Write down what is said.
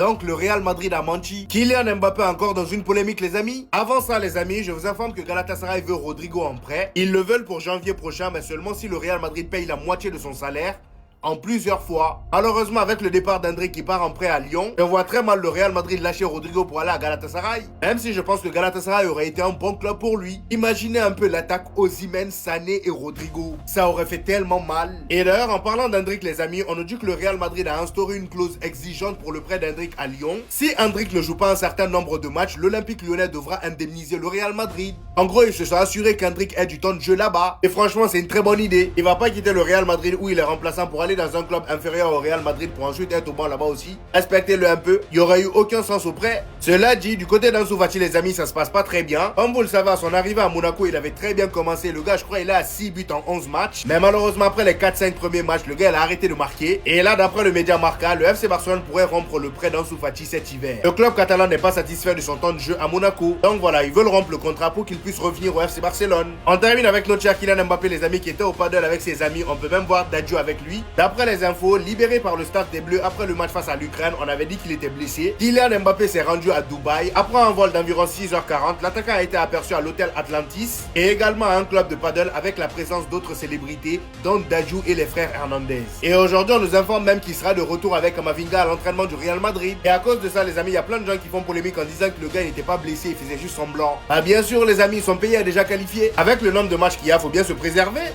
Donc le Real Madrid a menti. Kylian Mbappé encore dans une polémique les amis. Avant ça les amis, je vous informe que Galatasaray veut Rodrigo en prêt. Ils le veulent pour janvier prochain, mais seulement si le Real Madrid paye la moitié de son salaire en plusieurs fois. Malheureusement, avec le départ d'André qui part en prêt à Lyon, on voit très mal le Real Madrid lâcher Rodrigo pour aller à Galatasaray. Même si je pense que Galatasaray aurait été un bon club pour lui. Imaginez un peu l'attaque Osimhen, Sané et Rodrigo. Ça aurait fait tellement mal. Et d'ailleurs, en parlant d'Hendrick les amis, on nous dit que le Real Madrid a instauré une clause exigeante pour le prêt d'Hendrick à Lyon. Si Hendrick ne joue pas un certain nombre de matchs, l'Olympique lyonnais devra indemniser le Real Madrid. En gros, il se sera assuré qu'Hendrick ait du temps de jeu là-bas. Et franchement, c'est une très bonne idée. Il va pas quitter le Real Madrid où il est remplaçant pour aller dans un club inférieur au Real Madrid pour ensuite être au banc là-bas aussi. Respectez-le un peu. Il n'y aurait eu aucun sens au prêt. Cela dit, du côté d'Ansu Fati les amis, ça se passe pas très bien. Comme vous le savez, à son arrivée à Monaco, il avait très bien commencé. Le gars, je crois, il est à 6 buts en 11 matchs. Mais malheureusement, après les 4-5 premiers matchs, le gars, il a arrêté de marquer. Et là, d'après le média Marca, le FC Barcelone pourrait rompre le prêt d'Ansu Fati cet hiver. Le club catalan n'est pas satisfait de son temps de jeu à Monaco. Donc voilà, ils veulent rompre le contrat pour qu'il puisse revenir au FC Barcelone. On termine avec notre cher Kylian Mbappé les amis qui était au paddle avec ses amis. On peut même voir Dadju avec lui. D'après les infos, libéré par le staff des Bleus après le match face à l'Ukraine, on avait dit qu'il était blessé. Kylian Mbappé s'est rendu à Dubaï. Après un vol d'environ 6h40, l'attaquant a été aperçu à l'hôtel Atlantis et également à un club de paddle avec la présence d'autres célébrités, dont Dadju et les frères Hernandez. Et aujourd'hui, on nous informe même qu'il sera de retour avec Camavinga à l'entraînement du Real Madrid. Et à cause de ça, les amis, il y a plein de gens qui font polémique en disant que le gars n'était pas blessé, il faisait juste semblant. Bah bien sûr, les amis, son pays a déjà qualifié. Avec le nombre de matchs qu'il y a, faut bien se préserver.